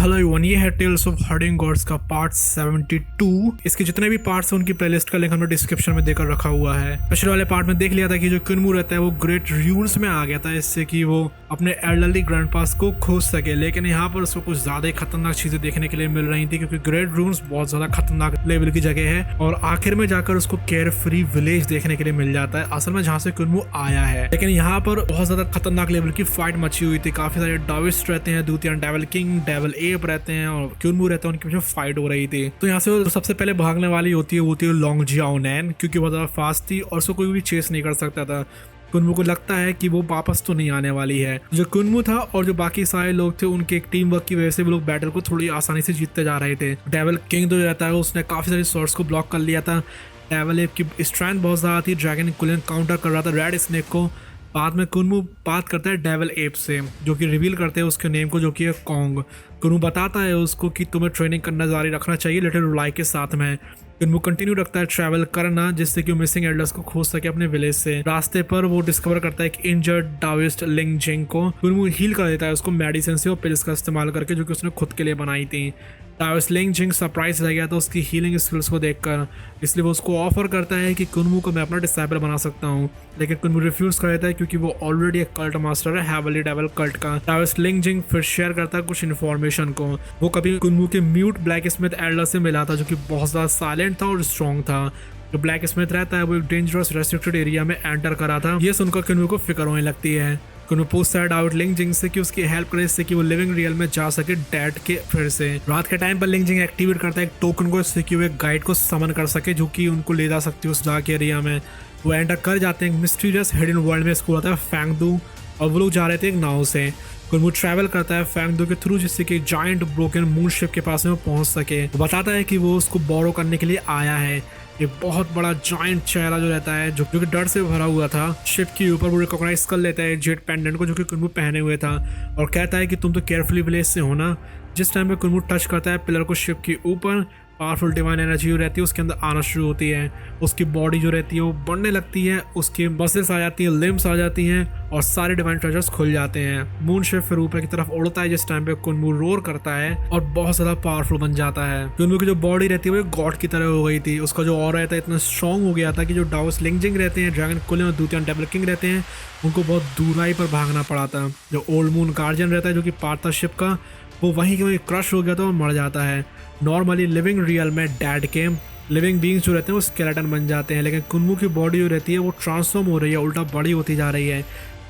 Hello everyone, ये है tales of herding God's का पार्ट 72। इसके जितने भी पार्ट्स हैं उनकी प्लेलिस्ट का लिंक हमने डिस्क्रिप्शन में देकर रखा हुआ है। पिछले वाले पार्ट में देख लिया था कि जो कुनमू रहता है वो ग्रेट र्यून्स में आ गया था, इससे कि वो अपने एल्डरली ग्रैंडपास को खोज सके। लेकिन यहाँ पर उसको कुछ ज्यादा खतरनाक चीजें देखने के लिए मिल रही थी, क्योंकि ग्रेट र्यून्स बहुत ज्यादा खतरनाक लेवल की जगह है। और आखिर में जाकर उसको केयर फ्री विलेज देखने के लिए मिल जाता है, असल में जहाँ से कुनमू आया है। लेकिन यहाँ पर बहुत ज्यादा खतरनाक लेवल की फाइट मची हुई थी। काफी सारे डाविस्ट रहते हैं, दूतियान डेविल किंग, डेविल एप रहते हैं और कुनमू रहता है, उनके बीच में फाइट हो रही थी। तो यहाँ से सबसे पहले भागने वाली होती है लॉन्ग जियाओनैन, क्योंकि बहुत ज्यादा फास्ट थी और उसको कोई भी चेस नहीं कर सकता था। कुनमू को लगता है कि वो वापस तो नहीं आने वाली है। जो कुनमू था और जो बाकी सारे लोग थे, उनके एक टीम वर्क की वजह से वो लोग बैटल को थोड़ी आसानी से जीतते जा रहे थे। डेविल किंग जो रहता है उसने काफी सारी शॉट्स को ब्लॉक कर लिया था। डेविल एप की स्ट्रेंथ बहुत ज्यादा थी। ड्रैगन कुलिन काउंटर कर रहा था रेड स्नेक को। बाद में कुनमू बात करता है डेविल एप से, जो कि रिवील करते हैं उसके नेम को, जो कि है कॉन्ग। कुनमू बताता है उसको कि तुम्हें ट्रेनिंग करना जारी रखना चाहिए लिटिल रुलाई के साथ में। कुनमू कंटिन्यू रखता है ट्रैवल करना, जिससे कि वो मिसिंग एल्डर्स को खोज सके अपने विलेज से। रास्ते पर वो डिस्कवर करता है एक इंजर्ड डाविस्ट लिंग जिंग को। कुनमू हील कर देता है उसको मेडिसिन से और पिल्स का इस्तेमाल करके, जो कि उसने खुद के लिए बनाई थी। डाविस्ट लिंग जिंग सरप्राइज रह गया था उसकी हीलिंग स्किल्स को देखकर, इसलिए वो उसको ऑफर करता है कि कुनमू को मैं अपना डिसाइबल बना सकता हूँ। लेकिन कुनमू रिफ्यूज कर देता है, क्योंकि वो ऑलरेडी एक कल्ट मास्टर है हेवली डेविल कल्ट का। डाविस्ट लिंग जिंग फिर शेयर करता है कुछ इन्फॉर्मेशन को। वो कभी कुनमू के म्यूट ब्लैक स्मिथ एल्डर से मिला था, जो कि बहुत ज्यादा साइलेंट था और स्ट्रॉन्ग था। जो ब्लैक स्मिथ रहता है वो एक डेंजरस रेस्ट्रिक्टेड एरिया में एंटर करा था। ये सुनकर कुनमू को फिक्र होने लगती है। कुनमू पूछता है डाविड लिंग जिंग से कि उसकी हेल्प करे, इससे कि वो लिविंग रियल में जा सके डेड के फिर से। रात के टाइम पर लिंग जिंग एक्टिवेट करता है एक टोकन को, इससे कि वो एक गाइड को समन कर सके, जो कि उनको ले जा सकती है उस डार्क एरिया में। वो एंटर कर जाते हैं मिस्टीरियस हिडन वर्ल्ड में। इसको आता है फैंगदू और वो लोग जा रहे थे एक नाव से। कुनमू ट्रैवल करता है फैंगदू के थ्रू, जिससे कि जायंट ब्रोकन मून शिप के पास में वो पहुंच सके। वो बताता है कि वो उसको बोरो करने के लिए आया है। एक बहुत बड़ा जायंट चेहरा जो रहता है, जो कि डर से भरा हुआ था, शिप के ऊपर वो रिकॉग्नाइज कर लेता है जेट पेंडेंट को, जो कि कुनमू पहने हुए था, और कहता है कि तुम तो केयरफुली विलेज से हो ना। जिस टाइम पे कुनमू टच करता है पिलर को शिप के ऊपर, पावरफुल डिवाइन एनर्जी जो रहती है उसके अंदर आना शुरू होती है। उसकी बॉडी जो रहती है वो बढ़ने लगती है, उसकी मसल्स आ जाती है, लिम्स आ जाती हैं और सारे डिवाइन ट्रेजर्स खुल जाते हैं। मून शिप फिर ऊपर की तरफ उड़ता है, जिस टाइम पे कुनमू रोर करता है और बहुत ज्यादा पावरफुल बन जाता है। कुनमू की जो बॉडी रहती है वो गॉड की तरह हो गई थी। उसका जो ऑरा रहता है इतना स्ट्रॉन्ग हो गया था कि जो डाविस्ट लिंग जिंग रहते हैं, ड्रैगन कुलिन और दूतियान डेविल किंग रहते हैं, उनको बहुत दूराई पर भागना पड़ा था। जो ओल्ड मून गार्जियन रहता है, जो कि पार्ट था शिप का, वो वहीं के वहीं क्रश हो गया था और मर जाता है। नॉर्मली लिविंग रियल में डैड के लिविंग बींग्स जो रहते हैं वो स्केलेटन बन जाते हैं, लेकिन कुनमू की बॉडी जो रहती है वो ट्रांसफॉर्म हो रही है, उल्टा बड़ी होती जा रही है।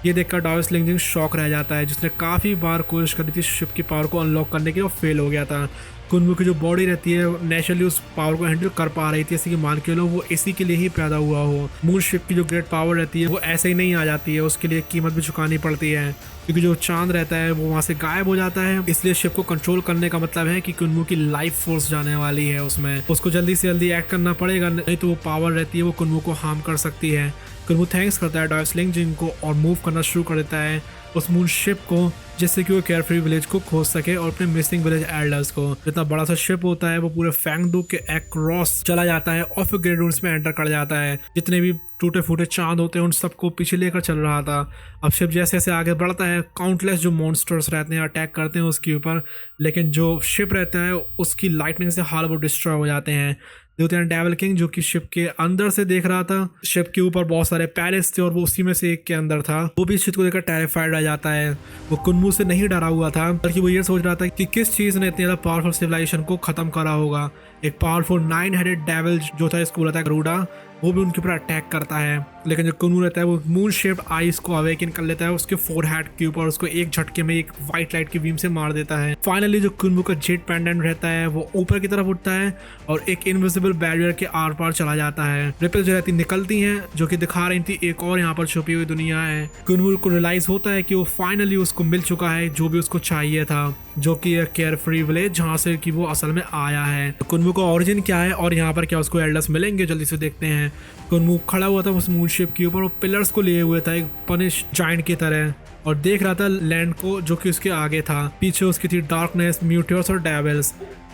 ये देखकर डाविस्ट लिंग जिंग शॉक रह जाता है, जिसने काफ़ी बार कोशिश करी थी शिप की पावर को अनलॉक करने की और फेल हो गया था। कुनमू की जो बॉडी रहती है नेचुरली उस पावर को हैंडल कर पा रही थी, जैसे कि मान के लो वो इसी के लिए ही पैदा हुआ हो। मून शिप की जो ग्रेट पावर रहती है वो ऐसे ही नहीं आ जाती है, उसके लिए कीमत भी चुकानी पड़ती है, क्योंकि जो चांद रहता है वो वहाँ से गायब हो जाता है। इसलिए शिप को कंट्रोल करने का मतलब है कि कुनमू की लाइफ फोर्स जाने वाली है उसमें, उसको जल्दी से जल्दी एक्ट करना पड़ेगा, नहीं तो वो पावर रहती है वो कुनमू को हार्म कर सकती है। कुनमू थैंक्स करता है डाविस्ट लिंग जिंग को और मूव करना शुरू कर देता है उस मून शिप को, जिससे कि वो केयरफ्री विलेज को खोज सके और अपने मिसिंग विलेज एल्डर्स को। जितना बड़ा सा शिप होता है वो पूरे फैंगदू के अक्रॉस चला जाता है और फिर ग्रेड रून्स में एंटर कर जाता है। जितने भी टूटे फूटे चांद होते हैं उन सबको पीछे लेकर चल रहा था। अब शिप जैसे जैसे आगे बढ़ता है, काउंटलेस जो मॉन्स्टर्स रहते हैं अटैक करते हैं उसके ऊपर, लेकिन जो शिप रहता है उसकी लाइटनिंग से हाल वो डिस्ट्रॉय हो जाते हैं। दूतियान डेविल किंग, जो कि शिप के अंदर से देख रहा था, शिप के ऊपर बहुत सारे पैलेस थे और वो उसी में से एक के अंदर था, वो भी इस चीज को देखकर टेरिफाइड रह जाता है। वो कुनमू से नहीं डरा हुआ था, बल्कि वो ये सोच रहा था कि किस चीज ने इतनी ज्यादा पावरफुल सिविलाइजेशन को खत्म करा होगा। एक पावरफुल 9 हेडेड डेविल जो था इसको बोला था गरुड़ा, वो भी उनके ऊपर अटैक करता है। लेकिन जो कुनमू रहता है वो मून शेप्ड आइस को अवेकन कर लेता है उसके फोरहेड के ऊपर, उसको एक झटके में एक व्हाइट लाइट की बीम से मार देता है। फाइनली जो कुनमू का जेट पेंडेंट रहता है वो ऊपर की तरफ उठता है और एक इनविजिबल बैरियर के आर पार चला जाता है। रिपल जो रहती निकलती हैं, जो कि दिखा रही थी एक और यहाँ पर छुपी हुई दुनिया है। कुनमू को रियलाइज होता है कि वो फाइनली उसको मिल चुका है जो भी उसको चाहिए था, जो कि एक केयर फ्री विलेज जहाँ से कि वो असल में आया है। तो कुनमू का ओरिजिन क्या है और यहाँ पर क्या उसको एल्डर्स मिलेंगे, जल्दी से देखते हैं। कुनमू खड़ा हुआ था उस मून शिप के ऊपर और पिलर्स को लिए हुए था एक पनिश जायंट की तरह, और देख रहा था लैंड को जो कि उसके आगे था। पीछे उसकी थी डार्कनेस, म्यूटियर्स और डेविल्स।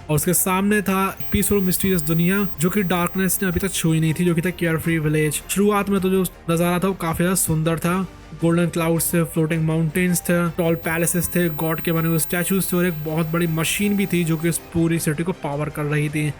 और उसके सामने था पीसफुल मिस्टीरियस दुनिया जो कि डार्कनेस ने अभी तक छुई नहीं थी, जो कि था केयरफ्री विलेज। शुरुआत में तो जो नजारा था वो काफी ज्यादा सुंदर था। गोल्डन क्लाउड्स थे, फ्लोटिंग माउंटेन्स थे, टॉल पैलेसेस थे, गॉड के बने हुए स्टैचूज थे और एक बहुत बड़ी मशीन भी थी जो कि इस पूरी सिटी को पावर कर रही थी।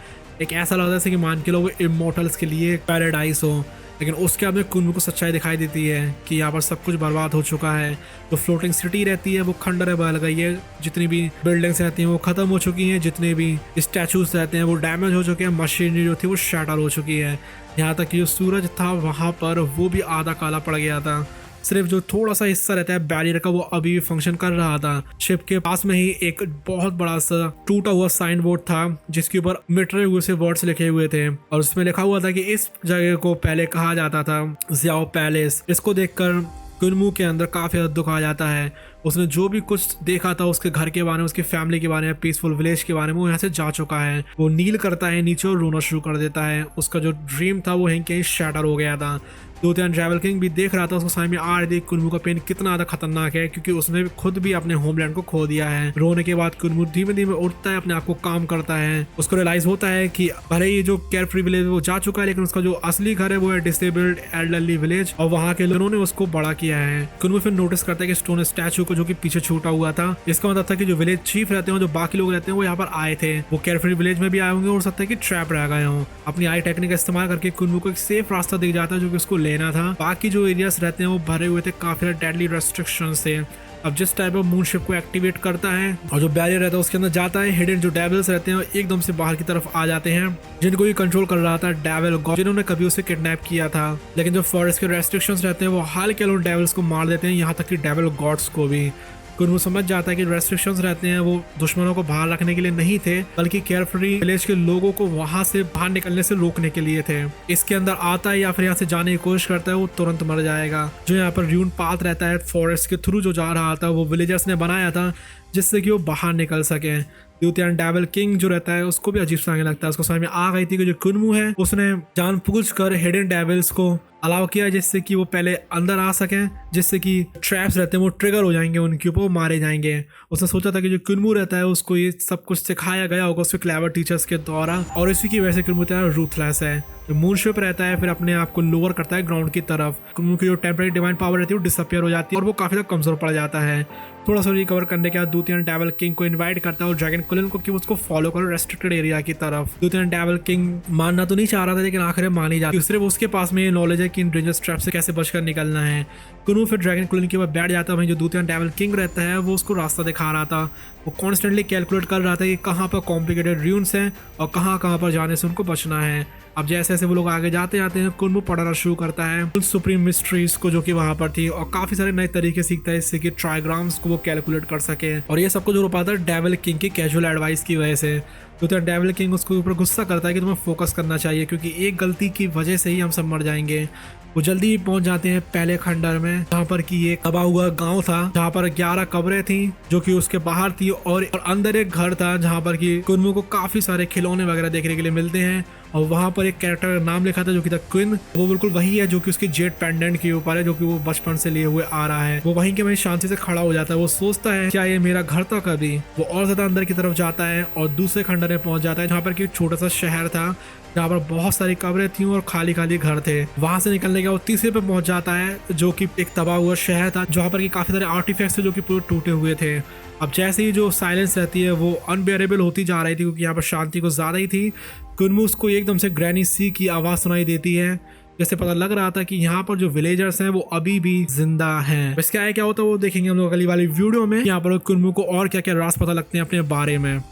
एक ऐसा लगता है कि मान के लो वो इमोर्टल्स के लिए एक पैराडाइज हो। लेकिन उसके बाद में कुनमू को सच्चाई दिखाई देती है कि यहाँ पर सब कुछ बर्बाद हो चुका है। जो फ्लोटिंग सिटी रहती है वो खंडर बह गई है, जितनी भी बिल्डिंग्स रहती हैं वो खत्म हो चुकी हैं, जितने भी स्टैचूज रहते हैं वो डैमेज हो चुके हैं, मशीनरी जो थी वो शैटर हो चुकी है। यहाँ तक कि जो सूरज था वहाँ पर वो भी आधा काला पड़ गया था। सिर्फ जो थोड़ा सा हिस्सा रहता है बैरियर का वो अभी भी फंक्शन कर रहा था। शिप के पास में ही एक बहुत बड़ा सा टूटा हुआ साइन बोर्ड था जिसके ऊपर मिटरे हुए से वर्ड्स लिखे हुए थे और उसमें लिखा हुआ था कि इस जगह को पहले कहा जाता था ज़ियाओ पैलेस। इसको देखकर कुनमू के अंदर काफी दुख आ जाता है। उसने जो भी कुछ देखा था उसके घर के बारे में, उसकी फैमिली के बारे में, पीसफुल विलेज के बारे में, वो यहाँ से जा चुका है। वो नील करता है नीचे और रोना शुरू कर देता है। उसका जो ड्रीम था वो यहीं कहीं शैटर हो गया था। दूतियान ट्रैवल किंग भी देख रहा था, उसको समझ में आ रही थी कुनमू का पेन कितना ज्यादा खतरनाक है क्योंकि उसने खुद भी अपने होमलैंड को खो दिया है। रोने के बाद कुनमू धीमे धीमे उठता है, अपने आप को काम करता है। उसको रियलाइज होता है कि भले ही जो केयरफ्री विलेज वो जा चुका है लेकिन उसका जो असली घर है वो है डिसेबल्ड एल्डरली विलेज और वहाँ के लोगों ने उसको बड़ा किया है। कुनमू फिर नोटिस करता है कि स्टोन स्टैचू को जो कि पीछे छूटा हुआ था, इसका मतलब था कि जो विलेज चीफ रहते हैं, जो बाकी लोग रहते हैं वो यहाँ पर आए थे, वो केयरफ्री विलेज में भी आए होंगे और सकता है कि ट्रैप रह गए हों। अपनी आई टेक्निक का इस्तेमाल करके कुनमू को एक सेफ रास्ता दिख जाता है जो कि उसको लेना था। बाकी जो एरियाज रहते हैं वो भरे हुए थे काफी डेडली रेस्ट्रिक्शंस से। अब जिस टाइप ऑफ मूनशिप को एक्टिवेट करता है और जो बैरियर रहता है उसके अंदर जाता है, हिडन जो डेविल्स रहते हैं वो एकदम से बाहर की तरफ आ जाते हैं, जिनको ये कंट्रोल कर रहा था डेविल गॉड, जिन्होंने कभी उसे किडनैप किया था। लेकिन जो फॉरेस्ट के रेस्ट्रिक्शंस रहते हैं वो हाल के लोग डेविल्स को मार देते हैं, यहाँ तक कि डेविल गॉड्स को भी। कुनमू समझ जाता है कि रेस्ट्रिक्शंस रहते हैं वो दुश्मनों को बाहर रखने के लिए नहीं थे, बल्कि केयरफ्री विलेज के लोगों को वहां से बाहर निकलने से रोकने के लिए थे। इसके अंदर आता है या फिर यहाँ से जाने की कोशिश करता है वो तुरंत मर जाएगा। जो यहाँ पर र्यून पाथ रहता है फॉरेस्ट के थ्रू जो जा रहा था वो विलेजर्स ने बनाया था जिससे कि वो बाहर निकल सके। द्यूतियान डेविल किंग जो रहता है उसको भी अजीब सा लगता है। उसको समझ में आ गई थी कि जो कुनमू है उसने जानबूझकर हिडन डेविल्स को अलाउ किया जिससे कि वो पहले अंदर आ सकें, जिससे कि ट्रैप्स रहते हैं वो ट्रिगर हो जाएंगे, उनके ऊपर वो मारे जाएंगे। उसने सोचा था कि जो कुनमू रहता है उसको ये सब कुछ सिखाया गया होगा उसके क्लेवर टीचर्स के द्वारा और इसी की वजह से कुनमू रूथलेस है। जो मूनशिप रहता है फिर अपने आप को लोअर करता है ग्राउंड की तरफ। कुनमू की जो टेम्परेरी डिवाइन पावर रहती है वो डिसअपियर हो जाती है और वो काफी ज्यादा कमजोर पड़ जाता है। थोड़ा सा रिकवर करने के बाद दूतियान डेविल किंग को इनवाइट करता है और ड्रैगन कुलिन को कि उसको फॉलो करो रेस्ट्रिक्टेड एरिया की तरफ। दूतियान डेविल किंग मानना तो नहीं चाह रहा था लेकिन आखिर मान ही जाता है। सिर्फ उसके पास में ये नॉलेज है कि इन डेंजरस ट्रैप से कैसे बचकर निकलना है। कुनमू फिर ड्रैगन कुलिन के ऊपर बैठ जाता है। वहीं जो दूतियान डेविल किंग रहता है वो उसको रास्ता दिखा रहा था। वो कॉन्स्टेंटली कैलकुलेट कर रहा था कि कहाँ पर कॉम्प्लिकेटेड र्यून्स हैं और कहाँ पर जाने से उनको बचना है। अब जैसे जैसे वो लोग आगे जाते जाते हैं कुनमू पढ़ना शुरू करता है सुप्रीम मिस्ट्रीज को जो कि वहां पर थी और काफी सारे नए तरीके सीखता है इससे कि ट्राइग्राम्स को वो कैलकुलेट कर सके। और ये सब कुछ हो पाता है डेविल किंग की कैजुअल एडवाइस की वजह से। तो डेविल किंग उसके ऊपर गुस्सा करता है कि तुम्हें फोकस करना चाहिए क्योंकि एक गलती की वजह से ही हम सब मर जाएंगे। वो जल्दी ही पहुंच जाते हैं पहले खंडर में जहाँ पर कि एक दबा हुआ गांव था जहाँ पर 11 कब्रें थी जो कि उसके बाहर थी और अंदर एक घर था जहाँ पर कि कुनमू को काफी सारे खिलौने वगैरह देखने के लिए मिलते हैं। और वहाँ पर एक कैरेक्टर का नाम लिखा था जो कि था क्विन। वो बिल्कुल वही है जो कि उसकी जेट पेंडेंट के ऊपर है जो कि वो बचपन से लिए हुए आ रहा है। वो वहीं के वहीं शांति से खड़ा हो जाता है। वो सोचता है क्या ये मेरा घर था कभी। वो और ज्यादा अंदर की तरफ जाता है और दूसरे खंडर में पहुंच जाता है जहाँ पर कि एक छोटा सा शहर था जहाँ पर बहुत सारी कब्रें थी और खाली खाली घर थे। वहां से निकलने के बाद वो तीसरे पे पहुंच जाता है जो कि एक तबाह हुआ शहर था जहाँ पर कि काफी सारे आर्टिफैक्ट्स थे जो कि पूरे टूटे हुए थे। अब जैसे ही जो साइलेंस रहती है वो अनबेरेबल होती जा रही थी क्योंकि यहाँ पर शांति को ज्यादा ही थी। कुनमू को एकदम से ग्रैनी सी की आवाज सुनाई देती है जैसे पता लग रहा था कि यहाँ पर जो विलेजर्स हैं वो अभी भी जिंदा हैं। बस क्या है क्या होता है वो देखेंगे हम लोग अगली वाली वीडियो में। यहाँ पर कुनमू को और क्या क्या राज पता लगते हैं अपने बारे में।